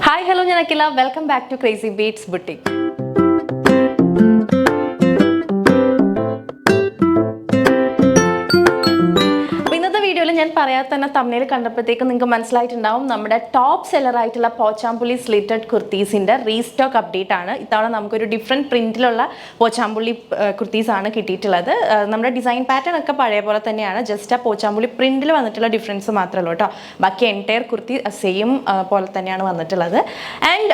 Hi, hello, ഞാൻ Akhila. Welcome back to crazy beats boutique. ഞാൻ പറയാതെ തന്നെ തമ്മിൽ കണ്ടപ്പോഴത്തേക്ക് നിങ്ങൾക്ക് മനസ്സിലായിട്ടുണ്ടാവും നമ്മുടെ ടോപ്പ് സെല്ലർ ആയിട്ടുള്ള പോച്ചാമ്പുള്ളി സ്ലിറ്റഡ് കുർത്തീസിൻ്റെ റീസ്റ്റോക്ക് അപ്ഡേറ്റ് ആണ്. ഇത്തവണ നമുക്കൊരു ഡിഫറെൻറ്റ് പ്രിൻറ്റിലുള്ള പോച്ചാമ്പുള്ളി കുർത്തീസ് ആണ് കിട്ടിയിട്ടുള്ളത്. നമ്മുടെ ഡിസൈൻ പാറ്റേൺ ഒക്കെ പഴയ പോലെ തന്നെയാണ്, ജസ്റ്റ് ആ പോച്ചാമ്പുള്ളി പ്രിൻറ്റിൽ വന്നിട്ടുള്ള ഡിഫറൻസ് മാത്രമേ ഉള്ളൂ കേട്ടോ. ബാക്കി എൻറ്റയർ കുർത്തി സെയിം പോലെ തന്നെയാണ് വന്നിട്ടുള്ളത്. ആൻഡ്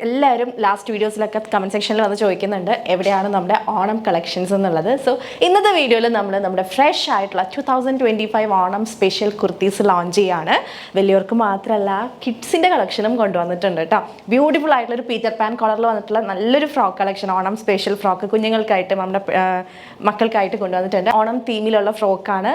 എല്ലാവരും ലാസ്റ്റ് വീഡിയോസിലൊക്കെ കമൻറ്റ് സെക്ഷനിൽ വന്ന് ചോദിക്കുന്നുണ്ട് എവിടെയാണ് നമ്മുടെ ഓണം കളക്ഷൻസ് എന്നുള്ളത്. സോ ഇന്നത്തെ വീഡിയോയിൽ നമ്മൾ നമ്മുടെ ഫ്രഷ് ആയിട്ടുള്ള 2025 ഓണം സ്പെഷ്യൽ കുർത്തീസ് ലോഞ്ച് ചെയ്യാണ്. വലിയവർക്ക് മാത്രമല്ല കിഡ്സിൻ്റെ കളക്ഷനും കൊണ്ടുവന്നിട്ടുണ്ട് കേട്ടോ. ബ്യൂട്ടിഫുൾ ആയിട്ടുള്ളൊരു പീറ്റർ പാൻ കളറിൽ വന്നിട്ടുള്ള നല്ലൊരു frock collection, Onam special frock കുഞ്ഞുങ്ങൾക്കായിട്ട് നമ്മുടെ മക്കൾക്കായിട്ട് കൊണ്ടുവന്നിട്ടുണ്ട്. ഓണം തീമിലുള്ള ഫ്രോക്കാണ്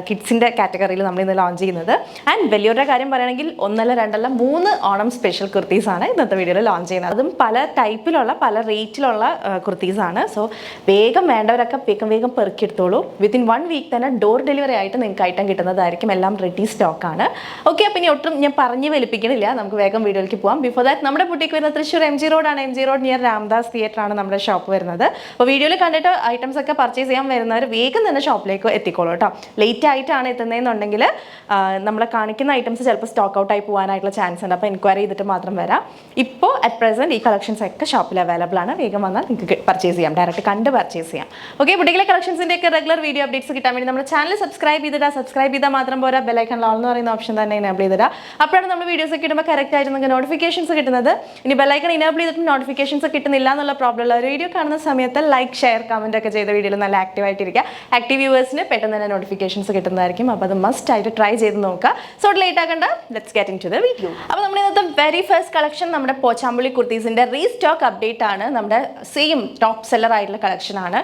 കിഡ്സിൻ്റെ കാറ്റഗറിയിൽ നമ്മൾ ഇന്ന് ലോഞ്ച് ചെയ്യുന്നത്. ആൻഡ് വലിയവരുടെ കാര്യം പറയുകയാണെങ്കിൽ 1 2 3 ഓണം സ്പെഷ്യൽ കുർത്തീസാണ് ഇന്നത്തെ വീഡിയോയിൽ ലോഞ്ച് ചെയ്യുന്നത്. അതും പല ടൈപ്പിലുള്ള പല റേറ്റിലുള്ള കുർത്തീസാണ്. സോ വേഗം വേണ്ടവരൊക്കെ വേഗം പെറുക്കിയെടുത്തോളൂ. വിത്തിൻ 1 വീക്ക് തന്നെ ഡോർ ഡെലിവറി ആയിട്ട് നിങ്ങൾക്ക് ഐറ്റം കിട്ടുന്നതായിരിക്കും. എല്ലാം റെഡി സ്റ്റോക്കാണ്. ഓക്കെ, അപ്പം ഇനി ഒട്ടും ഞാൻ പറഞ്ഞ് വലിപ്പിക്കണില്ല, നമുക്ക് വേഗം വീഡിയോയിലേക്ക് പോകാം. ബിഫോർ ദാറ്റ് നമ്മുടെ ബുട്ടീക്ക് വരുന്നത് തൃശ്ശൂർ MG റോഡാണ്. MG road near Ramdas theatre ആണ് നമ്മുടെ ഷോപ്പ് വരുന്നത്. അപ്പോൾ വീഡിയോയിൽ കണ്ടിട്ട് ഐറ്റംസ് ഒക്കെ പർച്ചേസ് ചെയ്യാൻ വരുന്നവർ വേഗം തന്നെ ഷോപ്പിലേക്ക് എത്തിക്കോളൂ കേട്ടോ. ലേറ്റ് ആയിട്ടാണ് എത്തുന്നതെന്നുണ്ടെങ്കിൽ നമ്മൾ കാണിക്കുന്ന ഐറ്റംസ് ചിലപ്പോൾ സ്റ്റോക്ക് ഔട്ട് ആയി പോകാനായിട്ടുള്ള ചാൻസ് ഉണ്ട്. അപ്പോൾ എൻക്വയറി ചെയ്തിട്ട് മാത്രം വരാം. ഇപ്പോൾ അറ്റ് പ്രസൻറ്റ് ഈ കളക്ഷൻസ് ഒക്കെ ഷോപ്പിൽ അവൈലബിൾ ആണ്. വേഗം വന്നാൽ നിങ്ങൾക്ക് പർച്ചേസ് ചെയ്യാം, ഡയറക്റ്റ് കണ്ട് പർച്ചേസ് ചെയ്യാം. ഓക്കെ, ബുട്ടീക്കിലെ കളക്ഷൻസിൻ്റെ ഒക്കെ റെഗുലർ വീഡിയോ അപ്ഡേറ്റ്സ് കിട്ടാൻ വേണ്ടി നമ്മുടെ ചാനൽ സബ്സ്ക്രൈബ് ചെയ്താൽ മാത്രം പോരാ, ബെല്ലൈക്കൺ ഓൾ എന്ന് പറയുന്ന ഓപ്ഷൻ തന്നെ എനേബിൾ ചെയ്തിടാം. അപ്പോഴാണ് നമ്മൾ വീഡിയോസ് ഒക്കെ ഇടുമ്പോൾ കറക്റ്റ് ആയിട്ട് നിങ്ങൾക്ക് നോട്ടിഫിക്കേഷൻസ് കിട്ടുന്നത്. ഇനി ബെല്ലൈക്കൺ എനേബിൾ ചെയ്തിട്ട് നോട്ടിഫിക്കേഷൻസ് കിട്ടുന്നില്ല എന്നുള്ള പ്രോബ്ലം ഉള്ള ഒരു വീഡിയോ കാണുന്ന സമയത്ത് ലൈക്ക് ഷെയർ കമൻറ്റ് ഒക്കെ ചെയ്ത വീഡിയോയിൽ നല്ല ആക്റ്റീവ് ആയിട്ടിരിക്കുക. ആക്റ്റീവ് വ്യൂവേഴ്സിന് പെട്ടെന്ന് തന്നെ നോട്ടിഫിക്കേഷൻസ് കിട്ടുന്നതായിരിക്കും. അപ്പോൾ അത് മസ്റ്റ് ആയിട്ട് ട്രൈ ചെയ്ത് നോക്കുക. സോ ലേറ്റ് ആക്കണ്ട, let's get into the video. അപ്പോൾ നമ്മൾ ഇന്നത്തെ വെരി ഫസ്റ്റ് കളക്ഷൻ നമ്മുടെ പോച്ചാമ്പുള്ളി കുർത്തീസിൻ്റെ റീസ്റ്റോക്ക് അപ്ഡേറ്റ് ആണ്. നമ്മുടെ സെയിം ടോപ്പ് സെല്ലർ ആയിട്ടുള്ള കളക്ഷൻ ആണ്.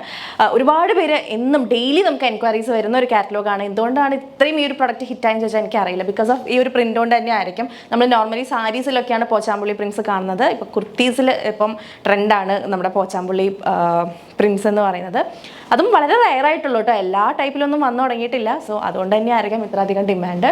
ഒരുപാട് പേര് എന്നും ഡെയിലി നമുക്ക് എൻക്വയറീസ് വരുന്ന ഒരു കാറ്റലോഗാണ്. എന്തുകൊണ്ടാണ് ഇത്രയും ഈ ഒരു പ്രൊഡക്റ്റ് ഹിറ്റായെന്ന് ചോദിച്ചാൽ എനിക്കറിയില്ല. ബിക്കോസ് ഓഫ് ഈ ഒരു പ്രിൻ്റ് കൊണ്ട് തന്നെ ആയിരിക്കും. നമ്മൾ നോർമലി സാരീസിലൊക്കെയാണ് പോച്ചാമ്പുള്ളി പ്രിൻസ് കാണുന്നത്. ഇപ്പോൾ കുർത്തീസിൽ ഇപ്പം ട്രെൻഡാണ് നമ്മുടെ പോച്ചാമ്പുള്ളി പ്രിൻസ് എന്ന് പറയുന്നത്. അതും വളരെ റയറായിട്ടുള്ളൂ കേട്ടോ, എല്ലാ ടൈപ്പിലൊന്നും വന്നു തുടങ്ങിയിട്ടില്ല. സോ അതുകൊണ്ട് തന്നെ ആയിരിക്കും ഇത്രയധികം ഡിമാൻഡ്.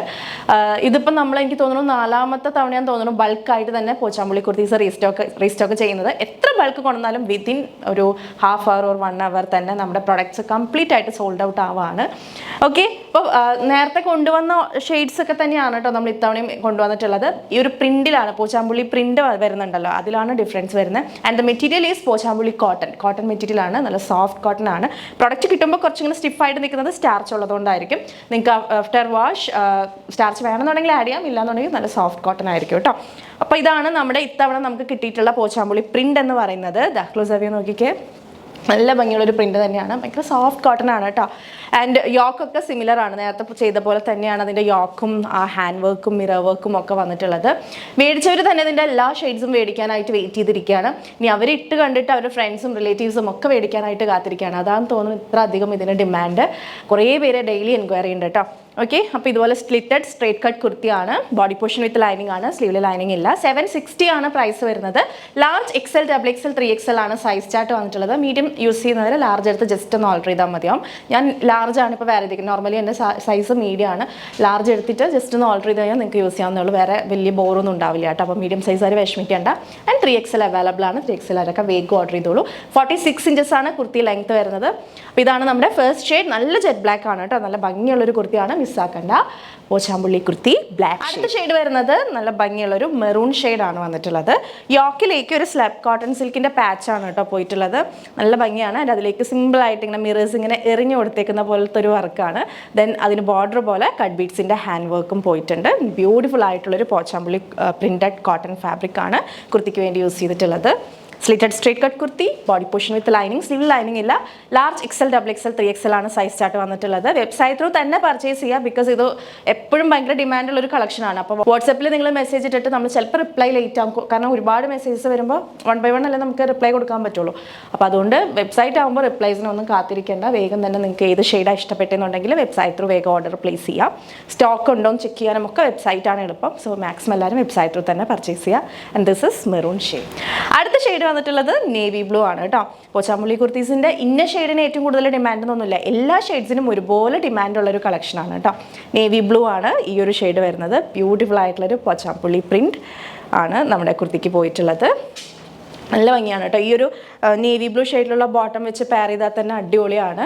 ഇതിപ്പം എനിക്ക് തോന്നുന്നു 4ാമത്തെ തവണയാന്ന് തോന്നുന്നു ബൾക്കായിട്ട് തന്നെ പോച്ചാമ്പുള്ളി കുർത്തീസ് റീസ്റ്റോക്ക് ചെയ്യുന്നത്. എത്ര ബൾക്ക് കൊണ്ടുവന്നാലും വിത്തിൻ ഒരു ഹാഫ് അവർ ഓർ 1 അവർ തന്നെ നമ്മുടെ പ്രൊഡക്ട്സ് കംപ്ലീറ്റ് ആയിട്ട് സോൾഡ് ഔട്ട് ആവുകയാണ്. ഓക്കെ, ഇപ്പോൾ നേരത്തെ കൊണ്ടുവന്ന ഷെയ്ഡ്സ് ഒക്കെ തന്നെയാണ് കേട്ടോ നമ്മൾ ഇത്തവണയും കൊണ്ടുവന്നിട്ടുള്ളത്. ഈ ഒരു പ്രിൻറ്റിലാണ്, പോച്ചാമ്പുള്ളി പ്രിൻ്റ് വരുന്നുണ്ടല്ലോ, അതിലാണ് ഡിഫറൻസ് വരുന്നത്. And the material is Pochampally cotton material ആണ്. നല്ല സോഫ്റ്റ് കോട്ടൺ ആണ്. പ്രൊഡക്റ്റ് കിട്ടുമ്പോൾ കുറച്ചിങ്ങനെ സ്റ്റിഫായിട്ട് നിൽക്കുന്നത് സ്റ്റാർച്ച് ഉള്ളതുകൊണ്ടായിരിക്കും. നിങ്ങൾക്ക് ആഫ്റ്റർ വാഷ് സ്റ്റാർച്ച് വേണമെന്നുണ്ടെങ്കിൽ ആഡ് ചെയ്യാം, ഇല്ലാന്നുണ്ടെങ്കിൽ നല്ല സോഫ്റ്റ് കോട്ടൺ ആയിരിക്കും കേട്ടോ. അപ്പോൾ ഇതാണ് നമ്മുടെ ഇത്തവണ നമുക്ക് കിട്ടിയിട്ടുള്ള പോച്ചാമ്പുള്ളി പ്രിൻ്റ് എന്ന് പറയുന്നത്. ക്ലോസ് അവ്യൂ നോക്കിക്കേ, നല്ല ഭംഗിയുള്ളൊരു പ്രിൻ്റ് തന്നെയാണ്. ഭയങ്കര സോഫ്റ്റ് കോട്ടൺ ആണ് കേട്ടോ. ആൻഡ് യോക്കൊക്കെ സിമിലർ ആണ്, നേരത്തെ ചെയ്ത പോലെ തന്നെയാണ് അതിൻ്റെ യോക്കും ആ ഹാൻഡ് വർക്കും മിറർ വർക്കും ഒക്കെ വന്നിട്ടുള്ളത്. മേടിച്ചവർ തന്നെ ഇതിൻ്റെ എല്ലാ ഷെയ്ഡ്സും മേടിക്കാനായിട്ട് വെയിറ്റ് ചെയ്തിരിക്കുകയാണ്. ഇനി അവരിട്ട് കണ്ടിട്ട് അവരുടെ ഫ്രണ്ട്സും റിലേറ്റീവ്സും ഒക്കെ മേടിക്കാനായിട്ട് കാത്തിരിക്കുകയാണ്. അതാണെന്ന് തോന്നുന്നു ഇത്ര അധികം ഇതിന് ഡിമാൻഡ്. കുറേ പേര് ഡെയിലി എൻക്വയറി ഉണ്ട് കേട്ടോ. ഓക്കെ, അപ്പോൾ ഇതുപോലെ സ്ലിറ്റഡ് സ്ട്രേറ്റ് കട്ട് കുർത്തിയാണ്. ബോഡി പോർഷൻ വിത്ത് ലൈനിങ് ആണ്, സ്ലീവിൽ ലൈനിങ് ഇല്ല. 760 ആണ് പ്രൈസ് വരുന്നത്. ലാർജ് XL, XXL, 3XL ആണ് സൈസ് ചാർട്ട് വന്നിട്ടുള്ളത്. മീഡിയം യൂസ് ചെയ്യുന്നവർ ലാർജ് എടുത്ത് ജസ്റ്റ് ഒന്ന് ഓൾഡർ ചെയ്താൽ മതിയാവും. ഞാൻ ലാർജ് ആണ് ഇപ്പോൾ വേറെ ചെയ്തിരിക്കുന്നത്. നോർമലി എൻ്റെ സൈസ് മീഡിയം ആണ്. ലാർജ് എടുത്തിട്ട് ജസ്റ്റ് ഒന്ന് ഓൾഡർ ചെയ്ത് കഴിഞ്ഞാൽ നിങ്ങൾക്ക് യൂസ് ചെയ്യാവുന്നുള്ളൂ. വേറെ വലിയ ബോറൊന്നും ഉണ്ടാവില്ല കേട്ടോ. അപ്പോൾ മീഡിയം സൈസ് ആര് വിഷമിക്കേണ്ട. ആൻഡ് 3XL അവൈലബിൾ ആണ്. 3XL ആരൊക്കെ വേഗം ഓർഡർ ചെയ്തോളൂ. 46 ഇഞ്ചസ് ആണ് കുർത്തി ലെങ്ത് വരുന്നത്. അപ്പോൾ ഇതാണ് നമ്മുടെ ഫസ്റ്റ് ഷെയ്ഡ്. നല്ല ജെറ്റ് ബ്ലാക്ക് ആണ് കേട്ടോ. നല്ല ഭംഗിയുള്ളൊരു കുർത്തിയാണ്, മിസ്സാക്കണ്ട. പോച്ചാമ്പുള്ളി കുർത്തി ബ്ലാക്ക്. അടുത്ത ഷെയ്ഡ് വരുന്നത് നല്ല ഭംഗിയുള്ളൊരു മെറൂൺ ഷെയ്ഡാണ് വന്നിട്ടുള്ളത്. യോക്കിലേക്ക് ഒരു സ്ലബ് കോട്ടൺ സിൽക്കിൻ്റെ പാച്ചാണ് കേട്ടോ പോയിട്ടുള്ളത്. നല്ല ഭംഗിയാണ്. ആൻഡ് അതിലേക്ക് സിമ്പിളായിട്ട് ഇങ്ങനെ മിറേഴ്സ് ഇങ്ങനെ എറിഞ്ഞു കൊടുത്തേക്കുന്ന പോലത്തെ ഒരു വർക്കാണ്. ദെൻ അതിന് ബോർഡർ പോലെ കട്ട് ബീഡ്സിൻ്റെ ഹാൻഡ് വർക്കും പോയിട്ടുണ്ട്. ബ്യൂട്ടിഫുൾ ആയിട്ടുള്ളൊരു പോച്ചാമ്പുള്ളി പ്രിൻറ്റഡ് കോട്ടൺ ഫാബ്രിക് ആണ് കുർത്തിക്ക് വേണ്ടി യൂസ് ചെയ്തിട്ടുള്ളത്. Slitted straight cut kurti, body portion with lining, sleeve lining ഇല്ല. ലാർജ് XL, XXL, 3XL ആണ് സൈസ് ചാർട്ട് വന്നിട്ടുള്ളത്. വെബ്സൈറ്റ് ത്രൂ തന്നെ പർച്ചേസ് ചെയ്യുക. ബിക്കോസ് ഇത് എപ്പോഴും ഭയങ്കര ഡിമാൻഡുള്ള ഒരു കളക്ഷനാണ്. അപ്പോൾ വാട്സപ്പിൽ നിങ്ങൾ മെസ്സേജ് ഇട്ടിട്ട് നമ്മൾ ചിലപ്പോൾ റിപ്ലൈ ലേറ്റ് ആകും. കാരണം ഒരുപാട് മെസ്സേജസ് വരുമ്പോൾ 1 by 1 അല്ലേ നമുക്ക് റിപ്ലൈ കൊടുക്കാൻ പറ്റുള്ളൂ. അപ്പോൾ അതുകൊണ്ട് വെബ്സൈറ്റ് ആകുമ്പോൾ റിപ്ലൈസിനൊന്നും കാത്തിരിക്കേണ്ട. വേഗം തന്നെ നിങ്ങൾക്ക് ഏത് ഷെയ്ഡാണ് ഇഷ്ടപ്പെട്ടെന്നുണ്ടെങ്കിൽ വെബ്സൈറ്റ് ത്രൂ വേഗം ഓർഡർ പ്ലേസ് ചെയ്യാം. സ്റ്റോക്ക് ഉണ്ടോ എന്ന് ചെക്ക് ചെയ്യാനും ഒക്കെ വെബ്സൈറ്റാണ് എളുപ്പം. സോ മാക്സിമം എല്ലാവരും വെബ്സൈറ്റ് ത്രൂ തന്നെ പർച്ചേസ് ചെയ്യുക. And this is maroon shade. അടുത്ത ഷെയ്ഡ് വന്നിട്ടുള്ളത് നേവി ബ്ലൂ ആണ് കേട്ടോ. പോച്ചാമ്പുള്ളി കുർത്തീസിൻ്റെ ഇന്ന ഷെയ്ഡിന് ഏറ്റവും കൂടുതൽ ഡിമാൻഡ് ഒന്നുമില്ല. എല്ലാ ഷെയ്ഡ്സിനും ഒരുപോലെ ഡിമാൻഡുള്ളൊരു കളക്ഷനാണ് കേട്ടോ. നേവി ബ്ലൂ ആണ് ഈ ഒരു ഷെയ്ഡ് വരുന്നത്. ബ്യൂട്ടിഫുൾ ആയിട്ടുള്ളൊരു പോച്ചാമ്പുള്ളി പ്രിൻറ്റ്. ആണ് നമ്മുടെ കുർത്തിക്ക് പോയിട്ടുള്ളത്. നല്ല ഭംഗിയാണ് കേട്ടോ. ഈ ഒരു നേവി ബ്ലൂ ഷെയ്ഡിലുള്ള ബോട്ടം വെച്ച് പെയർ ചെയ്താൽ തന്നെ അടിപൊളിയാണ്.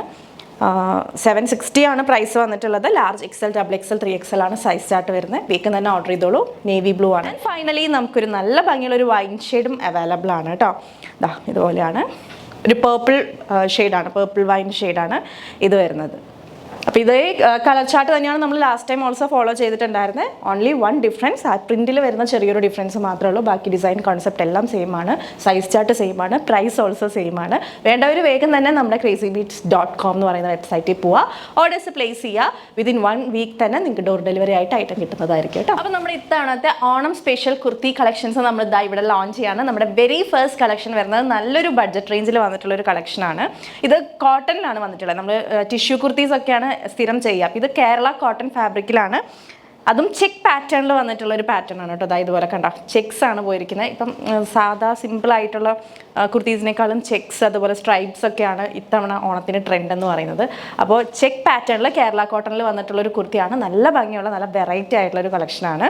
760 ആണ് പ്രൈസ് വന്നിട്ടുള്ളത്. ലാർജ് XL, XXL, 3XL ആണ് സൈസ് ചാർട്ട് വരുന്നത്. വേഗം തന്നെ ഓർഡർ ചെയ്തോളൂ. നേവി ബ്ലൂ ആണ്. ഫൈനലി നമുക്കൊരു നല്ല ഭംഗിയുള്ളൊരു വൈൻ ഷെയ്ഡും അവൈലബിൾ ആണ് കേട്ടോ. ഇതുപോലെയാണ് ഒരു പേർപ്പിൾ ഷെയ്ഡാണ്, പേർപ്പിൾ വൈൻ ഷെയ്ഡാണ് ഇത് വരുന്നത്. അപ്പോൾ ഇതേ കളർ ചാർട്ട് തന്നെയാണ് നമ്മൾ ലാസ്റ്റ് ടൈം ഓൾസോ ഫോളോ ചെയ്തിട്ടുണ്ടായിരുന്നത്. ഓൺലി വൺ ഡിഫറൻസ്, ആ പ്രിൻറ്റിൽ വരുന്ന ചെറിയൊരു ഡിഫറൻസ് മാത്രമേ ഉള്ളൂ. ബാക്കി ഡിസൈൻ കോൺസെപ്റ്റ് എല്ലാം സെയിം ആണ്, സൈസ് ചാർട്ട് സെയിം ആണ്, പ്രൈസ് ഓൾസോ സെയിം ആണ്. വേണ്ടവർ വേഗം തന്നെ നമ്മുടെ crazybeats.com എന്ന് പറയുന്ന വെബ്സൈറ്റിൽ പോവുക, ഓർഡേഴ്സ് പ്ലേസ് ചെയ്യുക. വിതിൻ 1 വീക്ക് തന്നെ നിങ്ങൾക്ക് ഡോർ ഡെലിവറി ആയിട്ട് ഐറ്റം കിട്ടുന്നതായിരിക്കും കേട്ടോ. അപ്പോൾ നമ്മുടെ ഇത്തവണത്തെ ഓണം സ്പെഷ്യൽ കുർത്തി കളക്ഷൻസ് നമ്മൾ ഇതാ ഇവിടെ ലോഞ്ച് ചെയ്യാണ്. നമ്മുടെ വെരി ഫസ്റ്റ് കളക്ഷൻ വരുന്നത് നല്ലൊരു ബഡ്ജറ്റ് റേഞ്ചിൽ വന്നിട്ടുള്ള ഒരു കളക്ഷനാണ്. ഇത് കോട്ടണിലാണ് വന്നിട്ടുള്ളത്. നമ്മൾ ടിഷ്യൂ കുർത്തീസ് ഒക്കെയാണ് സ്ഥിരം ചെയ്യാം. ഇത് കേരള കോട്ടൺ ഫാബ്രിക്കിലാണ്, അതും ചെക്ക് പാറ്റേണിൽ വന്നിട്ടുള്ള ഒരു പാറ്റേൺ ആണ് കേട്ടോ. അതായത് ഇതുപോലെ കണ്ടോ, ചെക്സ് ആണ് പോയിരിക്കുന്നത്. ഇപ്പം സാധാ സിമ്പിൾ ആയിട്ടുള്ള കുർത്തീസിനേക്കാളും ചെക്സ് അതുപോലെ സ്ട്രൈപ്സ് ഒക്കെയാണ് ഇത്തവണ ഓണത്തിന് ട്രെൻഡ് എന്ന് പറയുന്നത്. അപ്പോൾ ചെക്ക് പാറ്റേണിൽ കേരള കോട്ടണിൽ വന്നിട്ടുള്ള ഒരു കുർത്തിയാണ്. നല്ല ഭംഗിയുള്ള നല്ല വെറൈറ്റി ആയിട്ടുള്ള ഒരു കളക്ഷനാണ്.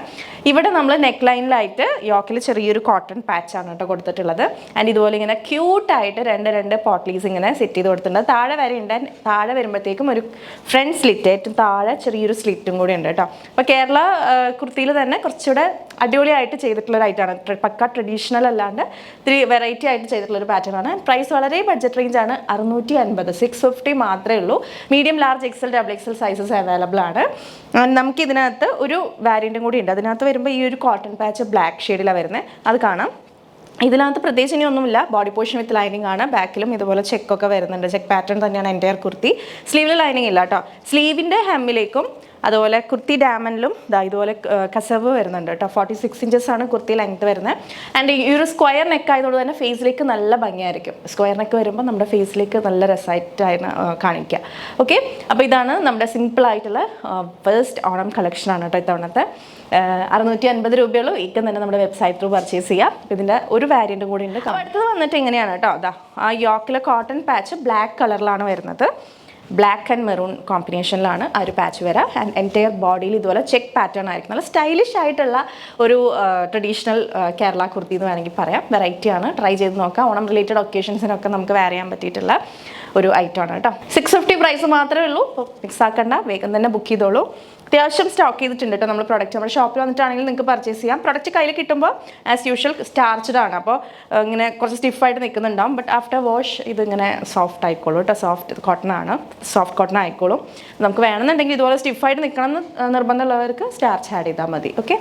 ഇവിടെ നമ്മൾ നെക്ക് ലൈനിലായിട്ട് യോക്കിൽ ചെറിയൊരു കോട്ടൺ പാച്ചാണ് കേട്ടോ കൊടുത്തിട്ടുള്ളത്. ആൻഡ് ഇതുപോലെ ഇങ്ങനെ ക്യൂട്ടായിട്ട് രണ്ട് പോട്ട്ലീസ് ഇങ്ങനെ സെറ്റ് ചെയ്ത് കൊടുത്തിട്ടുണ്ട്. താഴെ വരെ ഉണ്ട്. താഴെ വരുമ്പോഴത്തേക്കും ഒരു ഫ്രണ്ട് സ്ലിറ്റ്, ഏറ്റവും താഴെ ചെറിയൊരു സ്ലിറ്റും കൂടി ഉണ്ട് കേട്ടോ. അപ്പോൾ കേരള കുർത്തിയിൽ തന്നെ കുറച്ചുകൂടെ അടിപൊളിയായിട്ട് ചെയ്തിട്ടുള്ള ഒരു ഐറ്റമാണ്. പക്ക ട്രഡീഷണൽ അല്ലാണ്ട് ഇത്തിരി വെറൈറ്റി ആയിട്ട് ചെയ്തിട്ടുള്ളൊരു പാറ്റേൺ ആണ്. പ്രൈസ് വളരെ ബഡ്ജറ്റ് റേഞ്ച് ആണ്. 650, 650 മാത്രമേ ഉള്ളൂ. Medium, large, XL, XXL sizes available ആണ്. നമുക്ക് ഇതിനകത്ത് ഒരു വേരിയൻറ്റും കൂടി ഉണ്ട്. അതിനകത്ത് വരുമ്പോൾ ഈ ഒരു കോട്ടൺ പാച്ച് ബ്ലാക്ക് ഷെയ്ഡിലാണ് വരുന്നത്, അത് കാണാം. ഇതിനകത്ത് പ്രത്യേകിച്ച് ഇനി ഒന്നുമില്ല. ബോഡി പോർഷൻ വിത്ത് ലൈനിങ് ആണ്. ബാക്കിലും ഇതുപോലെ ചെക്കൊക്കെ വരുന്നുണ്ട്. ചെക്ക് പാറ്റേൺ തന്നെയാണ് എൻ്റയർ കുർത്തി. സ്ലീവിൽ ലൈനിങ് ഇല്ല കേട്ടോ. സ്ലീവിൻ്റെ ഹെമ്മിലേക്കും അതുപോലെ കുർത്തി ഡാമനിലും ഇതുപോലെ കസവ് വരുന്നുണ്ട് കേട്ടോ. 46 ഇഞ്ചസ് ആണ് കുർത്തി ലെങ്ത് വരുന്നത്. ആൻഡ് ഈ ഒരു സ്ക്വയർ നെക്ക് ആയതുകൊണ്ട് തന്നെ ഫേസിലേക്ക് നല്ല ഭംഗിയായിരിക്കും. സ്ക്വയർ നെക്ക് വരുമ്പോൾ നമ്മുടെ ഫേസിലേക്ക് നല്ല രസമായിട്ടാണ് കാണിക്കുക. ഓക്കെ, അപ്പോൾ ഇതാണ് നമ്മുടെ സിമ്പിൾ ആയിട്ടുള്ള ഫസ്റ്റ് ഓണം കളക്ഷനാണ് കേട്ടോ ഇത്തവണത്തെ. 650 രൂപയുള്ളൂ. ഇപ്പം തന്നെ നമ്മുടെ വെബ്സൈറ്റ് ത്രൂ പർച്ചേസ് ചെയ്യാം. ഇതിൻ്റെ ഒരു വേരിയൻറ്റും കൂടി ഉണ്ട്. അടുത്തത് വന്നിട്ട് എങ്ങനെയാണ് കേട്ടോ, ആ യോക്കിലെ കോട്ടൺ പാച്ച് ബ്ലാക്ക് കളറിലാണ് വരുന്നത്. ബ്ലാക്ക് ആൻഡ് മെറൂൺ കോമ്പിനേഷനിലാണ് ആ ഒരു പാച്ച് വരാം. ആൻഡ് എൻറ്റയർ ബോഡിയിൽ ഇതുപോലെ ചെക്ക് പാറ്റേൺ ആയിരിക്കും. നല്ല സ്റ്റൈലിഷ് ആയിട്ടുള്ള ഒരു ട്രഡീഷണൽ കേരള കുർത്തി എന്ന് വേണമെങ്കിൽ പറയാം. വെറൈറ്റിയാണ്, ട്രൈ ചെയ്ത് നോക്കാം. ഓണം റിലേറ്റഡ് ഒക്കേഷൻസിനൊക്കെ നമുക്ക് വെയർ ചെയ്യാൻ പറ്റിയിട്ടുള്ള ഒരു ഐറ്റമാണ് കേട്ടോ. 650 പ്രൈസ് മാത്രമേ ഉള്ളൂ. മിക്സ് ആക്കണ്ട, വേഗം തന്നെ ബുക്ക് ചെയ്തോളൂ. അത്യാവശ്യം സ്റ്റോക്ക് ചെയ്തിട്ടുണ്ട് കേട്ടോ നമ്മൾ പ്രൊഡക്റ്റ്. നമ്മുടെ ഷോപ്പിൽ വന്നിട്ടാണെങ്കിൽ നിങ്ങൾക്ക് പർച്ചേസ് ചെയ്യാം. പ്രൊഡക്റ്റ് കയ്യിൽ കിട്ടുമ്പോൾ ആസ് യൂഷ്വൽ സ്റ്റാർച്ച്ഡ് ആണ്. അപ്പോൾ ഇങ്ങനെ കുറച്ച് സ്റ്റിഫായിട്ട് നിൽക്കുന്നുണ്ടാവും. ബട്ട് ആഫ്റ്റർ വാഷ് ഇതിങ്ങനെ സോഫ്റ്റ് ആയിക്കോളും കേട്ടോ. സോഫ്റ്റ് കോട്ടൺ ആണ്, സോഫ്റ്റ് കോട്ടൺ ആയിക്കോളും. നമുക്ക് വേണമെന്നുണ്ടെങ്കിൽ ഇതുപോലെ സ്റ്റിഫായിട്ട് നിൽക്കണം എന്ന് നിർബന്ധമുള്ളവർക്ക് സ്റ്റാർച്ച് ആഡ് ചെയ്താൽ മതി. ഓക്കെ,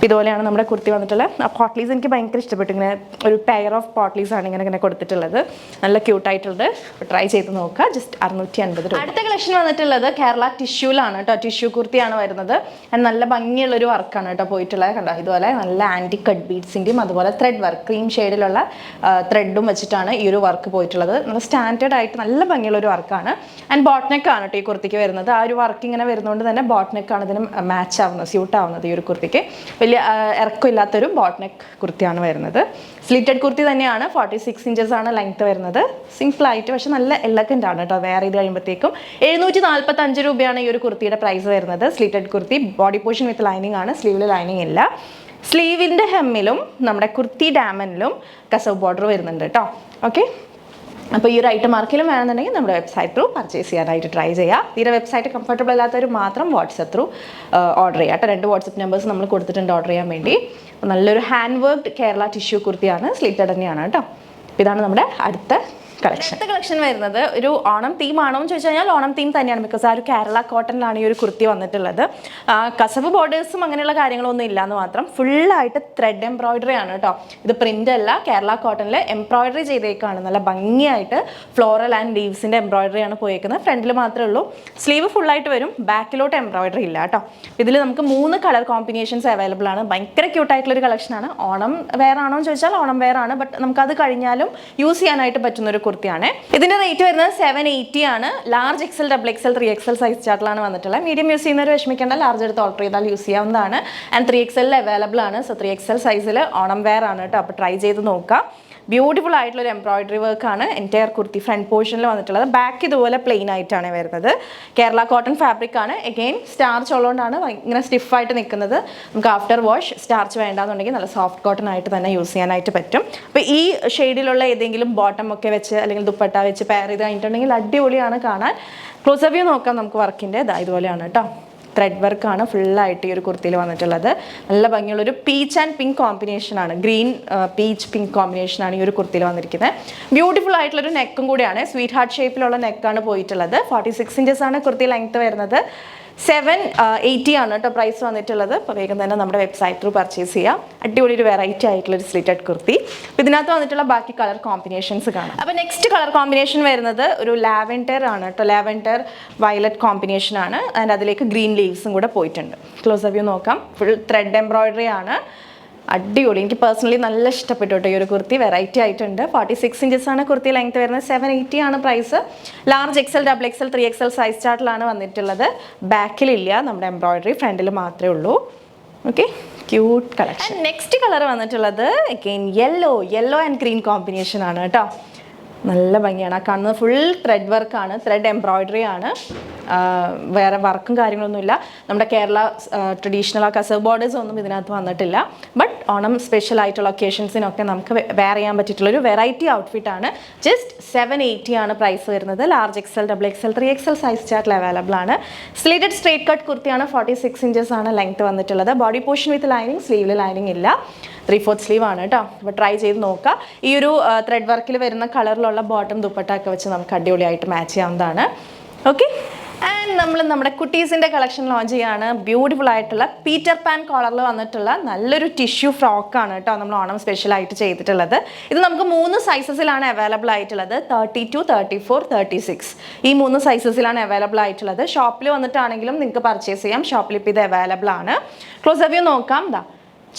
ഇതുപോലെയാണ് നമ്മുടെ കുർത്തി വന്നിട്ടുള്ളത്. ആ പോട്ട്ലീസ് എനിക്ക് ഭയങ്കര ഇഷ്ടപ്പെട്ടു. ഇങ്ങനെ ഒരു പെയർ ഓഫ് പോട്ട്ലീസ് ആണ് ഇങ്ങനെ കൊടുത്തിട്ടുള്ളത്. നല്ല ക്യൂട്ടായിട്ടുള്ളത്. ട്രൈ ചെയ്ത് നോക്കുക. ജസ്റ്റ് 650 രൂപ. അടുത്ത കളക്ഷൻ വന്നിട്ടുള്ളത് കേരള ടിഷ്യൂലാണ് കേട്ടോ. ടിഷ്യൂ കുർത്തിയാണ് വരുന്നത്. നല്ല ഭംഗിയുള്ളൊരു വർക്കാണ് കേട്ടോ പോയിട്ടുള്ളത്. കണ്ടോ, ഇതുപോലെ നല്ല ആൻറ്റി കട്ട് ബീഡ്സിൻ്റെയും അതുപോലെ ത്രെഡ് വർക്ക്, ക്രീം ഷെയ്ഡിലുള്ള ത്രെഡും വെച്ചിട്ടാണ് ഈ ഒരു വർക്ക് പോയിട്ടുള്ളത്. നല്ല സ്റ്റാൻഡേർഡ് ആയിട്ട് നല്ല ഭംഗിയുള്ളൊരു വർക്കാണ്. ആൻഡ് ബോട്ട്നെക്ക് ആണ് കേട്ടോ ഈ കുർത്തിക്ക് വരുന്നത്. ആ ഒരു വർക്ക് ഇങ്ങനെ വരുന്നതുകൊണ്ട് തന്നെ ബോട്ട്നെക്കാണ് ഇതിന് മാച്ച് ആവുന്നത്, സ്യൂട്ട് ആവുന്നത്. ഈ ഒരു കുർത്തിക്ക് വലിയ ഇറക്കമില്ലാത്തൊരു ബോട്ട്നെക്ക് കുർത്തിയാണ് വരുന്നത്. സ്ലിറ്റഡ് കുർത്തി തന്നെയാണ്. 46 ഇഞ്ചസ് ആണ് ലെങ്ത് വരുന്നത്. സിമ്പിൾ ആയിട്ട് പക്ഷെ നല്ല എലഗൻ്റ് ആണ് കേട്ടോ. വെയർ ചെയ്ത് കഴിയുമ്പോഴത്തേക്കും 745 രൂപയാണ് ഈ ഒരു കുർത്തിയുടെ പ്രൈസ് വരുന്നത്. Slitted kurti, body portion with lining ആണ്. സ്ലീവിൽ ലൈനിങ് ഇല്ല. സ്ലീവിൻ്റെ ഹെമ്മിലും നമ്മുടെ കുർത്തി ഡാമനിലും കസവ് ബോർഡർ വരുന്നുണ്ട് കേട്ടോ. ഓക്കെ, അപ്പോൾ ഈ ഒരു ഐറ്റം ആർക്കെങ്കിലും വേണമെന്നുണ്ടെങ്കിൽ നമ്മുടെ വെബ്സൈറ്റ് ത്രൂ പർച്ചേസ് ചെയ്യാനായിട്ട് ട്രൈ ചെയ്യുക. തീരെ വെബ്സൈറ്റ് കംഫർട്ടബിൾ അല്ലാത്തവർ മാത്രം വാട്സപ്പ് ത്രൂ ഓർഡർ ചെയ്യുക കേട്ടോ. 2 വാട്സപ്പ് നമ്പേഴ്സ് നമ്മൾ കൊടുത്തിട്ടുണ്ട് ഓർഡർ ചെയ്യാൻ വേണ്ടി. നല്ലൊരു ഹാൻഡ് വർക്ക്ഡ് കേരള ടിഷ്യൂ കുർത്തിയാണ്. സ്ലിറ്റഡ് തന്നെയാണ് കേട്ടോ. ഇതാണ് നമ്മുടെ അടുത്ത കളക്ഷൻ വരുന്നത്. ഒരു ഓണം തീം ആണോ എന്ന് ചോദിച്ചു കഴിഞ്ഞാൽ ഓണം തീം തന്നെയാണ്. ബിക്കോസ് ആ ഒരു കേരള കോട്ടണിലാണ് ഈ ഒരു കുർത്തി വന്നിട്ടുള്ളത്. കസവ് ബോർഡേഴ്സും അങ്ങനെയുള്ള കാര്യങ്ങളൊന്നും ഇല്ല എന്ന് മാത്രം. ഫുള്ളായിട്ട് ത്രെഡ് എംബ്രോയിഡറി ആണ് കേട്ടോ. ഇത് പ്രിന്റ് അല്ല, കേരള കോട്ടണിൽ എംബ്രോയിഡറി ചെയ്തേക്കാണ്. നല്ല ഭംഗിയായിട്ട് ഫ്ലോറൽ ആൻഡ് ലീവ്സിൻ്റെ എംബ്രോയിഡറി ആണ് പോയേക്കുന്നത്. ഫ്രണ്ടിൽ മാത്രമേ ഉള്ളൂ. സ്ലീവ് ഫുള്ളായിട്ട് വരും, ബാക്കിലോട്ട് എംബ്രോയിഡറി ഇല്ല കേട്ടോ. ഇതിൽ നമുക്ക് 3 കളർ കോമ്പിനേഷൻസ് അവൈലബിൾ ആണ്. ഭയങ്കര ക്യൂട്ടായിട്ടുള്ളൊരു കളക്ഷനാണ്. ഓണം വെയർ ആണോ എന്ന് ചോദിച്ചാൽ ഓണം വെയർ ആണ്. ബട്ട് നമുക്കത് കഴിഞ്ഞാലും യൂസ് ചെയ്യാനായിട്ട് പറ്റുന്നൊരു കുർത്തിയാണ്. ഇതിന്റെ റേറ്റ് വരുന്നത് 780 ആണ്. Large XL, XXL, 3XL size ചാർട്ടിലാണ് വന്നിട്ടുള്ളത്. മീഡിയം യൂസ് ചെയ്യുന്നവർ വിഷമിക്കേണ്ട, ലാർജ് എടുത്ത് ഓർഡർ ചെയ്താൽ യൂസ് ചെയ്യാവുന്നതാണ്. ആൻഡ് 3XL അവൈലബിൾ ആണ്. സോ 3XL സൈസിൽ ഓണം വെയർ ആണ് കേട്ടോ. അപ്പോൾ ട്രൈ ചെയ്ത് നോക്കാം. ബ്യൂട്ടിഫുൾ ആയിട്ടുള്ള ഒരു എംബ്രോയിഡറി വർക്കാണ് എൻറ്റയർ കുർത്തി ഫ്രണ്ട് പോർഷനിൽ വന്നിട്ടുള്ളത്. ബാക്ക് ഇതുപോലെ പ്ലെയിൻ ആയിട്ടാണ് വരുന്നത്. കേരള കോട്ടൺ ഫാബ്രിക് ആണ്. എഗെയിൻ സ്റ്റാർച്ച് ഉള്ളതുകൊണ്ടാണ് ഇങ്ങനെ സ്റ്റിഫായിട്ട് നിൽക്കുന്നത്. നമുക്ക് ആഫ്റ്റർ വാഷ് സ്റ്റാർച്ച് വേണ്ടാന്നുണ്ടെങ്കിൽ നല്ല സോഫ്റ്റ് കോട്ടൺ ആയിട്ട് തന്നെ യൂസ് ചെയ്യാനായിട്ട് പറ്റും. അപ്പോൾ ഈ ഷെയ്ഡിലുള്ള ഏതെങ്കിലും ബോട്ടം ഒക്കെ വെച്ച് അല്ലെങ്കിൽ ദുപ്പട്ട വെച്ച് പെയർ ചെയ്ത് കഴിഞ്ഞിട്ടുണ്ടെങ്കിൽ അടിപൊളിയാണ് കാണാൻ. ക്ലോസ് വ്യൂ നോക്കാം നമുക്ക് വർക്കിൻ്റെ. ഇതുപോലെയാണ് കേട്ടോ. ത്രെഡ് വർക്കാണ് ഫുള്ളായിട്ട് ഈ ഒരു കുർത്തിയിൽ വന്നിട്ടുള്ളത്. നല്ല ഭംഗിയുള്ളൊരു പീച്ച് ആൻഡ് പിങ്ക് കോമ്പിനേഷനാണ്. ഗ്രീൻ പീച്ച് പിങ്ക് കോമ്പിനേഷനാണ് ഈ ഒരു കുർത്തിയിൽ വന്നിരിക്കുന്നത്. ബ്യൂട്ടിഫുൾ ആയിട്ടുള്ളൊരു നെക്കും കൂടിയാണ്. സ്വീറ്റ് ഹാർട്ട് ഷേപ്പിലുള്ള നെക്കാണ് പോയിട്ടുള്ളത്. 46 inches ആണ് കുർത്തി ലെങ്ത് വരുന്നത്. 780 ആണ് കേട്ടോ പ്രൈസ് വന്നിട്ടുള്ളത്. അപ്പോൾ വേഗം തന്നെ നമ്മുടെ വെബ്സൈറ്റ് ത്രൂ പർച്ചേസ് ചെയ്യാം. അടിപൊളി ഒരു വെറൈറ്റി ആയിട്ടുള്ളൊരു സ്ലിറ്റഡ് കുർത്തി. അപ്പോൾ ഇതിനകത്ത് വന്നിട്ടുള്ള ബാക്കി കളർ കോമ്പിനേഷൻസ് കാണാം. അപ്പോൾ നെക്സ്റ്റ് കളർ കോമ്പിനേഷൻ വരുന്നത് ഒരു ലാവൻഡർ ആണ് കേട്ടോ. ലാവൻഡർ വയലറ്റ് കോമ്പിനേഷൻ ആണ്. ആൻഡ് അതിലേക്ക് ഗ്രീൻ ലീവ്സും കൂടെ പോയിട്ടുണ്ട്. ക്ലോസ് വ്യൂ നോക്കാം. ഫുൾ ത്രെഡ് എംബ്രോയിഡറി ആണ്. അടിപൊളി. എനിക്ക് പേഴ്സണലി നല്ല ഇഷ്ടപ്പെട്ടു കേട്ടോ ഈ ഒരു കുർത്തി. വെറൈറ്റി ആയിട്ടുണ്ട്. 46 inches ആണ് കുർത്തി ലെങ്ത് വരുന്നത്. 780 ആണ് price. Large XL, XXL, 3XL size ചാർട്ടിലാണ് വന്നിട്ടുള്ളത്. ബാക്കിലില്ല നമ്മുടെ എംബ്രോയിഡറി, ഫ്രണ്ടിൽ മാത്രമേ ഉള്ളൂ. Okay, cute collection. Next colour വന്നിട്ടുള്ളത് again yellow and green combination ആണ് കേട്ടോ. നല്ല ഭംഗിയാണ്. ആ കാണുന്നത് ഫുൾ ത്രെഡ് വർക്കാണ്. ത്രെഡ് എംബ്രോയിഡറി ആണ്. വേറെ വർക്കും കാര്യങ്ങളൊന്നുമില്ല. നമ്മുടെ കേരള ട്രഡീഷണൽ ആ കസവ് ബോർഡേഴ്സ് ഒന്നും ഇതിനകത്ത് വന്നിട്ടില്ല. ബട്ട് ഓണം സ്പെഷ്യൽ ആയിട്ടുള്ള ഒക്കേഷൻസിനൊക്കെ നമുക്ക് വെയർ ചെയ്യാൻ പറ്റിയിട്ടുള്ളൊരു വെറൈറ്റി ഔട്ട്ഫിറ്റാണ്. ജസ്റ്റ് 780 ആണ് പ്രൈസ് വരുന്നത്. Large XL, XXL, 3XL size ചാർട്ടിൽ അവൈലബിൾ ആണ്. സ്ലീറ്റഡ് സ്ട്രേറ്റ് കട്ട് കുർത്തിയാണ്. 46 inches ആണ് ലെങ്ത് വന്നിട്ടുള്ളത്. ബോഡി പോർഷൻ വിത്ത് ലൈനിങ്, സ്ലീവിൽ ലൈനിങ് ഇല്ല. 3/4 സ്ലീവ് ആണ് കേട്ടോ. അപ്പോൾ ട്രൈ ചെയ്ത് നോക്കുക. ഈ ഒരു ത്രെഡ് വർക്കിൽ വരുന്ന കളറിലുള്ള ബോട്ടം ദുപ്പട്ട ഒക്കെ വെച്ച് നമുക്ക് അടിപൊളിയായിട്ട് മാച്ച് ചെയ്യാവുന്നതാണ്. ഓക്കെ, ആൻഡ് നമ്മൾ നമ്മുടെ കുട്ടീസിൻ്റെ കളക്ഷൻ ലോഞ്ച് ചെയ്യാണ്. ബ്യൂട്ടിഫുൾ ആയിട്ടുള്ള പീറ്റർ പാൻ കോളറിൽ വന്നിട്ടുള്ള നല്ലൊരു ടിഷ്യൂ ഫ്രോക്കാണ് കേട്ടോ നമ്മൾ ഓണം സ്പെഷ്യലായിട്ട് ചെയ്തിട്ടുള്ളത്. ഇത് നമുക്ക് 3 സൈസസിലാണ് അവൈലബിൾ ആയിട്ടുള്ളത്. 32, 34, 36 ഈ 3 സൈസസിലാണ് അവൈലബിൾ ആയിട്ടുള്ളത്. ഷോപ്പിൽ വന്നിട്ടാണെങ്കിലും നിങ്ങൾക്ക് പർച്ചേസ് ചെയ്യാം. ഷോപ്പിൽ ഇപ്പോൾ ഇത് അവൈലബിൾ ആണ്. ക്ലോസ് വ്യൂ നോക്കാം.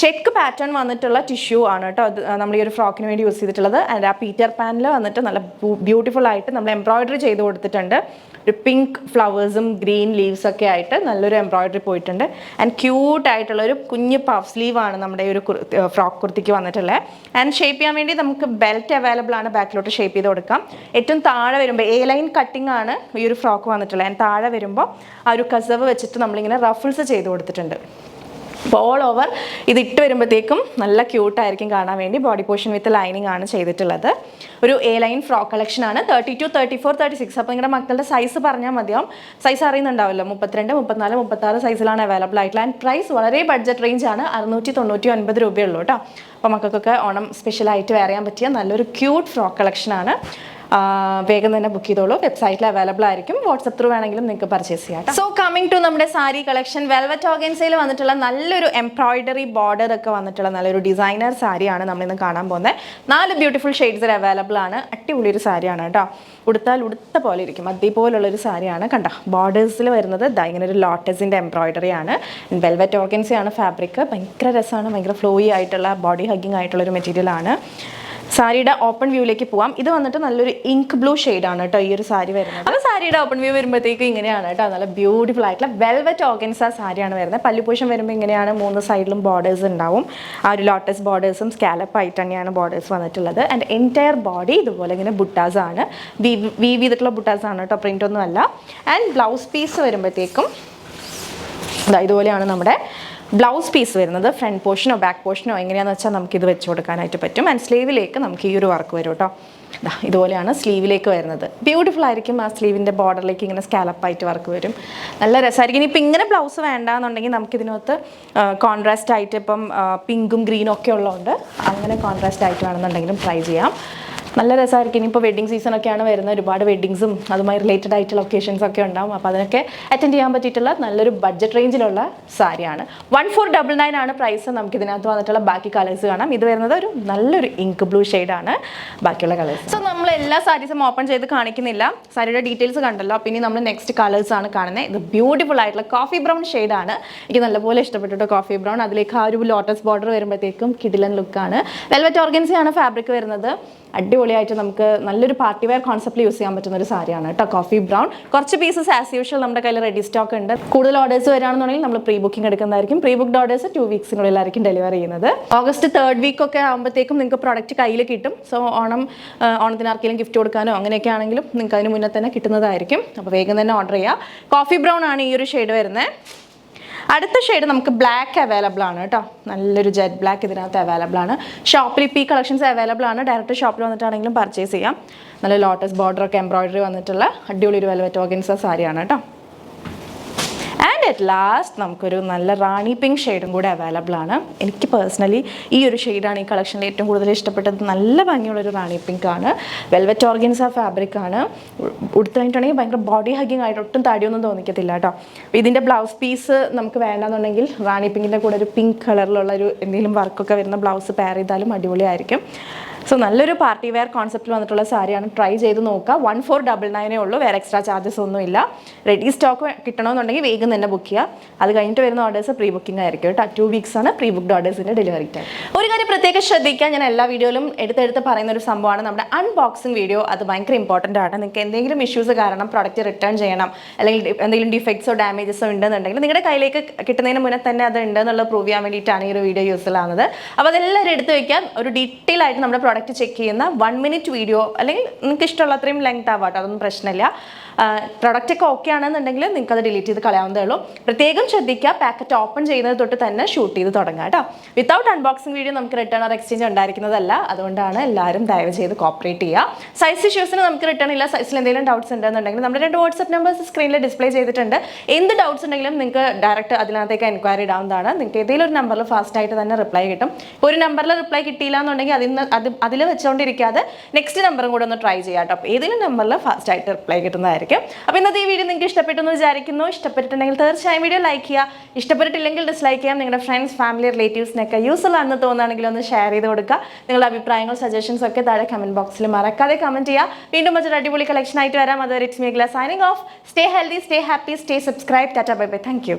ചെക്ക് പാറ്റേൺ വന്നിട്ടുള്ള ടിഷ്യൂ ആണ് കേട്ടോ അത് നമ്മൾ ഈ ഒരു ഫ്രോക്കിന് വേണ്ടി യൂസ് ചെയ്തിട്ടുള്ളത്. ആൻഡ് ആ പീറ്റർ പാനിൽ വന്നിട്ട് നല്ല ബ്യൂട്ടിഫുൾ ആയിട്ട് നമ്മൾ എംബ്രോയിഡറി ചെയ്ത് കൊടുത്തിട്ടുണ്ട്. ഒരു പിങ്ക് ഫ്ലവേഴ്സും ഗ്രീൻ ലീവ്സ് ഒക്കെ ആയിട്ട് നല്ലൊരു എംബ്രോയിഡറി പോയിട്ടുണ്ട്. ആൻഡ് ക്യൂട്ട് ആയിട്ടുള്ളൊരു കുഞ്ഞ് പഫ് സ്ലീവാണ് നമ്മുടെ ഈ ഒരു ഫ്രോക്ക് കുർത്തിക്ക് വന്നിട്ടുള്ളത്. ആൻഡ് ഷേപ്പ് ചെയ്യാൻ വേണ്ടി നമുക്ക് ബെൽറ്റ് അവൈലബിൾ ആണ്. ബാക്കിലോട്ട് ഷേപ്പ് ചെയ്ത് കൊടുക്കാം. ഏറ്റവും താഴെ വരുമ്പോൾ ലൈൻ കട്ടിംഗ് ആണ് ഈ ഒരു ഫ്രോക്ക് വന്നിട്ടുള്ളത്. ആൻഡ് താഴെ വരുമ്പോൾ ആ ഒരു കസവ് വെച്ചിട്ട് നമ്മളിങ്ങനെ റഫിൾസ് ചെയ്ത് കൊടുത്തിട്ടുണ്ട്. അപ്പോൾ ഓൾ ഓവർ ഇത് ഇട്ട് വരുമ്പോഴത്തേക്കും നല്ല ക്യൂട്ടായിരിക്കും കാണാൻ വേണ്ടി. ബോഡി പോർഷൻ വിത്ത് ലൈനിങ് ആണ് ചെയ്തിട്ടുള്ളത്. ഒരു ലൈൻ ഫ്രോക്ക് കളക്ഷനാണ്. 32, 34, 36. അപ്പോൾ നിങ്ങളുടെ മക്കളുടെ സൈസ് പറഞ്ഞാൽ മതിയാവും. സൈസ് അറിയുന്നുണ്ടാവല്ലോ. 32, 34, 36 സൈസിലാണ് അവൈലബിൾ ആയിട്ടുള്ള. ആൻഡ് പ്രൈസ് വളരെ ബഡ്ജറ്റ് റേഞ്ച് ആണ്. 699 രൂപയുള്ളൂ കേട്ടോ. അപ്പോൾ മക്കൾക്കൊക്കെ ഓണം സ്പെഷ്യലായിട്ട് വെയർ ചെയ്യാൻ പറ്റിയ നല്ലൊരു ക്യൂട്ട് ഫ്രോക്ക് കളക്ഷനാണ്. വേഗം തന്നെ ബുക്ക് ചെയ്തോളൂ. വെബ്സൈറ്റിൽ അവൈലബിൾ ആയിരിക്കും. വാട്സപ്പ് ത്രൂ വേണമെങ്കിലും നിങ്ങൾക്ക് പർച്ചേസ് ചെയ്യാം. സോ കമ്മിങ് ടു നമ്മുടെ സാരി കളക്ഷൻ. വെൽവെറ്റ് ഓർഗൻസയിൽ വന്നിട്ടുള്ള നല്ലൊരു എംബ്രോയിഡറി ബോർഡർ ഒക്കെ വന്നിട്ടുള്ള നല്ലൊരു ഡിസൈനർ സാരിയാണ് നമ്മളിന്ന് കാണാൻ പോകുന്നത്. 4 ബ്യൂട്ടിഫുൾ ഷെയ്ഡ്സിൽ അവൈലബിൾ ആണ്. അടിപൊളി ഒരു സാരിയാണ് കേട്ടോ. ഉടുത്താൽ ഉടുത്ത പോലെ ഇരിക്കും. അതേപോലുള്ളൊരു സാരിയാണ്. കണ്ടോ ബോർഡേഴ്സിൽ വരുന്നത് ഇങ്ങനെ ഒരു ലോട്ടസിൻ്റെ എംബ്രോയിഡറി ആണ്. വെൽവെറ്റ് ഓർഗൻസയാണ് ഫാബ്രിക്. ഭയങ്കര രസമാണ്. ഭയങ്കര ഫ്ലോയി ആയിട്ടുള്ള ബോഡി ഹഗ്ഗിങ് ആയിട്ടുള്ളൊരു മെറ്റീരിയൽ ആണ്. സാരിയുടെ ഓപ്പൺ വ്യൂയിലേക്ക് പോവാം. ഇത് വന്നിട്ട് നല്ലൊരു ഇങ്ക് ബ്ലൂ ഷെയ്ഡാണ് കേട്ടോ ഈ ഒരു സാരി വരുന്നത്. അപ്പോൾ സാരിയുടെ ഓപ്പൺ വ്യൂ വരുമ്പോഴത്തേക്കും ഇങ്ങനെയാണ് കേട്ടോ. നല്ല ബ്യൂട്ടിഫുൾ ആയിട്ടുള്ള വെൽവെറ്റ് ഓർഗൻസ സാരിയാണ് വരുന്നത്. പല്ലുപൂഷൻ വരുമ്പോൾ ഇങ്ങനെയാണ്. 3 സൈഡിലും ബോർഡേഴ്സ് ഉണ്ടാവും. ആ ഒരു ലോട്ടസ് ബോർഡേഴ്സും സ്കാലപ്പ് ആയിട്ട് തന്നെയാണ് ബോർഡേഴ്സ് വന്നിട്ടുള്ളത്. ആൻഡ് എൻറ്റയർ ബോഡി ഇതുപോലെ ഇങ്ങനെ ബുട്ടാസ് ആണ്. വീവ് ചെയ്തിട്ടുള്ള ബുട്ടാസ് ആണ് കേട്ടോ. പ്രിൻ്റ് ഒന്നും അല്ല. ആൻഡ് ബ്ലൗസ് പീസ് വരുമ്പോഴത്തേക്കും ഇതുപോലെയാണ് നമ്മുടെ ബ്ലൗസ് പീസ് വരുന്നത്. ഫ്രണ്ട് പോർഷനോ ബാക്ക് പോർഷനോ എങ്ങനെയാണെന്ന് വെച്ചാൽ നമുക്കിത് വെച്ച് കൊടുക്കാനായിട്ട് പറ്റും. ആൻഡ് സ്ലീവിലേക്ക് നമുക്ക് ഈ ഒരു വർക്ക് വരും കേട്ടോ. ഇതുപോലെയാണ് സ്ലീവിലേക്ക് വരുന്നത്. ബ്യൂട്ടിഫുൾ ആയിരിക്കും. ആ സ്ലീവിൻ്റെ ബോർഡറിലേക്ക് ഇങ്ങനെ സ്കാലപ്പായിട്ട് വർക്ക് വരും. നല്ല രസമായിരിക്കും. ഇനിയിപ്പോൾ ഇങ്ങനെ ബ്ലൗസ് വേണ്ടാന്നുണ്ടെങ്കിൽ നമുക്കിതിനകത്ത് കോൺട്രാസ്റ്റ് ആയിട്ട് ഇപ്പം പിങ്കും ഗ്രീനും ഒക്കെ ഉള്ളതുകൊണ്ട് അങ്ങനെ കോൺട്രാസ്റ്റ് ആയിട്ട് വേണമെന്നുണ്ടെങ്കിലും ട്രൈ ചെയ്യാം. നല്ല രസമായിരിക്കും. ഇനിയിപ്പോൾ വെഡ്ഡിങ് സീസണൊക്കെയാണ് വരുന്നത്. ഒരുപാട് വെഡ്ഡിങ്സും അതുമായി റിലേറ്റഡ് ആയിട്ടുള്ള ഒക്കേഷൻസ് ഒക്കെ ഉണ്ടാവും. അപ്പോൾ അതിനൊക്കെ അറ്റൻഡ് ചെയ്യാൻ പറ്റിയിട്ടുള്ള നല്ലൊരു ബഡ്ജറ്റ് റേഞ്ചിലുള്ള സാരിയാണ്. 1499 ആണ് പ്രൈസ്. നമുക്ക് ഇതിനകത്ത് വന്നിട്ടുള്ള ബാക്കി കളേഴ്സ് കാണാം. ഇത് വരുന്നത് ഒരു നല്ലൊരു ഇങ്ക് ബ്ലൂ ഷെയ്ഡാണ് ബാക്കിയുള്ള കളേഴ്സ്. സോ നമ്മൾ എല്ലാ സാരീസും ഓപ്പൺ ചെയ്ത് കാണിക്കുന്നില്ല. സാരിയുടെ ഡീറ്റെയിൽസ് കണ്ടല്ലോ. പിന്നെ നമ്മൾ നെക്സ്റ്റ് കളേഴ്സാണ് കാണുന്നത്. ഇത് ബ്യൂട്ടിഫുൾ ആയിട്ടുള്ള കോഫി ബ്രൗൺ ഷെയ്ഡാണ്. എനിക്ക് നല്ലപോലെ ഇഷ്ടപ്പെട്ടിട്ട് കോഫി ബ്രൗൺ. അതിലേക്ക് ആ ഒരു ലോട്ടസ് ബോർഡർ വരുമ്പോഴത്തേക്കും കിഡിലൻ ലുക്കാണ്. വെൽവെറ്റ് ഓർഗൻസയാണ് ഫാബ്രിക് വരുന്നത്. അടിപൊളി അടിപൊളിയായിട്ട് നമുക്ക് നല്ലൊരു പാർട്ടി വെയർ കോൺസെപ്റ്റിൽ യൂസ് ചെയ്യാൻ പറ്റുന്ന ഒരു സാരിയാണ് കേട്ടോ. Coffee brown. കുറച്ച് പീസസ് ആസ് യൂഷ്വൽ നമ്മുടെ കയ്യിൽ റെഡി സ്റ്റോക്ക് ഉണ്ട്. കൂടുതൽ ഓർഡേഴ്സ് വരികയാണെന്നുണ്ടെങ്കിൽ നമ്മൾ പ്രീ ബുക്കിംഗ് എടുക്കുന്നതായിരിക്കും. പ്രീ ബുക്ക്ഡ് ഓർഡേഴ്സ് 2 വീക്സിനുള്ളിലായിരിക്കും ഡെലിവറി ചെയ്യുന്നത്. ഓഗസ്റ്റ് 3rd വീക്ക് ഒക്കെ ആകുമ്പോഴത്തേക്കും നിങ്ങൾക്ക് പ്രോഡക്റ്റ് കയ്യിൽ കിട്ടും. സോ ഓണത്തിന് ആർക്കെങ്കിലും ഗിഫ്റ്റ് കൊടുക്കാനോ അങ്ങനെയൊക്കെ ആണെങ്കിലും നിങ്ങൾക്ക് അതിന് മുന്നേ തന്നെ കിട്ടുന്നതായിരിക്കും. അപ്പോൾ വേഗം തന്നെ ഓർഡർ ചെയ്യുക. കോഫി ബ്രൗൺ ആണ് ഈ ഒരു ഷെയ്ഡ് വരുന്നത്. അടുത്ത ഷെയ്ഡ് നമുക്ക് ബ്ലാക്ക് അവൈലബിൾ ആണ് കേട്ടോ. നല്ലൊരു ജെറ്റ് ബ്ലാക്ക് ഇതിനകത്ത് അവൈലബിൾ ആണ്. ഷോപ്പിൽ ഇപ്പോൾ ഈ കളക്ഷൻസ് അവൈലബിൾ ആണ്. ഡയറക്റ്റ് ഷോപ്പിൽ വന്നിട്ടാണെങ്കിലും പർച്ചേസ് ചെയ്യാം. നല്ല ലോട്ടസ് ബോർഡറൊക്കെ എംബ്രോയിഡറി വന്നിട്ടുള്ള അടിപൊളി ഒരു വെൽവെറ്റ് ഓർഗൻസ സാരിയാണ് കേട്ടോ. ആൻഡ് അറ്റ് ലാസ്റ്റ് നമുക്കൊരു നല്ല റാണി പിങ്ക് ഷെയ്ഡും കൂടെ അവൈലബിൾ ആണ്. എനിക്ക് പേഴ്സണലി ഈ ഒരു ഷെയ്ഡാണ് ഈ കളക്ഷനിൽ ഏറ്റവും കൂടുതൽ ഇഷ്ടപ്പെട്ടത്. നല്ല ഭംഗിയുള്ളൊരു റാണി പിങ്ക് ആണ്. വെൽവെറ്റ് ഓർഗൻസ ഫാബ്രിക് ആണ്. ഉടുത്ത് കഴിഞ്ഞിട്ടുണ്ടെങ്കിൽ ഭയങ്കര ബോഡി ഹഗ്ഗിങ് ആയിട്ട് ഒട്ടും തടിയൊന്നും തോന്നിക്കത്തില്ല കേട്ടോ. ഇതിൻ്റെ ബ്ലൗസ് പീസ് നമുക്ക് വേണമെന്നുണ്ടെങ്കിൽ റാണി പിങ്കിൻ്റെ കൂടെ ഒരു പിങ്ക് കളറിലുള്ള ഒരു എന്തെങ്കിലും വർക്കൊക്കെ വരുന്ന ബ്ലൗസ് പെയർ ചെയ്താലും അടിപൊളിയായിരിക്കും. സോ നല്ലൊരു പാർട്ടി വെയർ കോൺസെപ്റ്റിൽ വന്നിട്ടുള്ള സാരിയാണ്. ട്രൈ ചെയ്ത് നോക്കുക. 1499 ഉള്ളൂ. വേറെ എക്സ്ട്രാ ചാർജസ് ഒന്നും ഇല്ല. റെഡി സ്റ്റോക്ക് കിട്ടണമെന്നുണ്ടെങ്കിൽ വേഗം തന്നെ ബുക്ക് ചെയ്യുക. അത് കഴിഞ്ഞിട്ട് വരുന്ന ഓർഡേഴ്സ് പ്രീ ബുക്കിംഗ് ആയിരിക്കും കേട്ടോ. 2 വീക്സ് ആണ് പ്രീ ബുക്ക്ഡ് ഓർഡേഴ്സിൻ്റെ ഡെലിവറി ടൈം. ഒരു കാര്യം പ്രത്യേകം ശ്രദ്ധിക്കുക, ഞാൻ എല്ലാ വീഡിയോയിലും എടുത്തെടുത്ത് പറയുന്ന ഒരു സംഭവമാണ് നമ്മുടെ അൺബോക്സിംഗ് വീഡിയോ. അത് ഭയങ്കര ഇമ്പോർട്ടൻ്റ് ആണ്. നിങ്ങൾക്ക് എന്തെങ്കിലും ഇഷ്യൂസ് കാരണം പ്രോഡക്റ്റ് റിട്ടേൺ ചെയ്യണം, അല്ലെങ്കിൽ എന്തെങ്കിലും ഡിഫക്ട്സോ ഡാമേജസോ ഉണ്ടെന്നുണ്ടെങ്കിൽ നിങ്ങളുടെ കയ്യിലേക്ക് കിട്ടുന്നതിന് മുന്നേ തന്നെ അത് ഉണ്ടെന്നുള്ളത് പ്രൂവ് ചെയ്യാൻ വേണ്ടിയിട്ടാണ് ഈ ഒരു വീഡിയോ യൂസ്ഫുൾ ആവുന്നത്. അപ്പോൾ അതെല്ലാവരും എടുത്ത് വയ്ക്കാൻ ഒരു ഡീറ്റെയിൽ ആയിട്ട് നമ്മുടെ പ്രോഡക്റ്റ് ചെക്ക് ചെയ്യുന്ന 1 minute വീഡിയോ, അല്ലെങ്കിൽ നിങ്ങൾക്ക് ഇഷ്ടമുള്ള അത്രയും ലെങ്ത് ആവാട്ടോ, അതൊന്നും പ്രശ്നമില്ല. പ്രൊഡക്റ്റ് ഒക്കെ ഓക്കെ ആണെന്നുണ്ടെങ്കിൽ നിങ്ങൾക്ക് അത് ഡിലീറ്റ് ചെയ്ത് കളയാവുന്നതേ ഉള്ളൂ. പ്രത്യേകം ശ്രദ്ധിക്കുക, പാക്കറ്റ് ഓപ്പൺ ചെയ്യുന്നത് തൊട്ട് തന്നെ ഷൂട്ട് ചെയ്ത് തുടങ്ങാം കേട്ടോ. വിത്തൗട്ട് അൺബോക്സിംഗ് വീഡിയോ നമുക്ക് റിട്ടേൺ ഓർ എക്സ്ചേഞ്ച് ഉണ്ടായിരിക്കുന്നതല്ല. അതുകൊണ്ടാണ് എല്ലാവരും ദയവ് ചെയ്ത് കോപ്പറേറ്റ് ചെയ്യുക. സൈസ് ഇഷ്യൂസിന് നമുക്ക് റിട്ടേൺ ഇല്ല. സൈസിൽ എന്തെങ്കിലും ഡൗട്ട്സ് ഉണ്ടെന്നുണ്ടെങ്കിൽ നമ്മുടെ 2 വാട്സ്ആപ്പ് നമ്പേഴ്സ് സ്ക്രീനിൽ ഡിസ്പ്ലേ ചെയ്തിട്ടുണ്ട്. എന്ത് ഡൗട്ട്സ് ഉണ്ടെങ്കിലും നിങ്ങൾക്ക് ഡയറക്റ്റ് അതിനകത്തേക്ക് എൻക്വയറി ഇടാവുന്നതാണ്. നിങ്ങൾക്ക് ഏതെങ്കിലും ഒരു നമ്പറിൽ ഫാസ്റ്റ് ആയിട്ട് തന്നെ റിപ്ലൈ കിട്ടും. ഇപ്പോൾ ഒരു നമ്പറിൽ റിപ്ലൈ കിട്ടിയില്ല എന്നുണ്ടെങ്കിൽ അതിൽ വെച്ചുകൊണ്ടിരിക്കാതെ നെക്സ്റ്റ് നമ്പറും കൂടെ ഒന്ന് ട്രൈ ചെയ്യാം കേട്ടോ. അപ്പോൾ ഏതെങ്കിലും നമ്പറിൽ ഫാസ്റ്റ് ആയിട്ട് റിപ്ലൈ കിട്ടുന്നതായിരിക്കും. അപ്പോൾ ഇന്നത്തെ ഈ വീഡിയോ നിങ്ങൾക്ക് ഇഷ്ടപ്പെട്ടു എന്ന് വിചാരിക്കുന്നു. ഇഷ്ടപ്പെട്ടിട്ടുണ്ടെങ്കിൽ തീർച്ചയായും വീഡിയോ ലൈക്ക് ചെയ്യുക. ഇഷ്ടപ്പെട്ടിട്ടില്ലെങ്കിൽ ഡിസ്ലൈക്ക് ചെയ്യാം. നിങ്ങളുടെ ഫ്രണ്ട്സ്, ഫാമിലി, റിലേറ്റീവ്സിനൊക്കെ യൂസ്ഫുൾ ആണെന്ന് തോന്നുകയാണെങ്കിൽ ഒന്ന് ഷെയർ ചെയ്ത് കൊടുക്കുക. നിങ്ങളുടെ അഭിപ്രായങ്ങൾ, സജഷൻസ് ഒക്കെ താഴെ കമന്റ് ബോക്സിൽ മറക്കാതെ കമന്റ് ചെയ്യുക. വീണ്ടും മറ്റൊരു അടിപൊളി കളക്ഷൻ ആയിട്ട് വരാം. അതുവരെ it's me signing off. Stay healthy, stay happy, stay subscribe. Tata, bye bye. Thank you.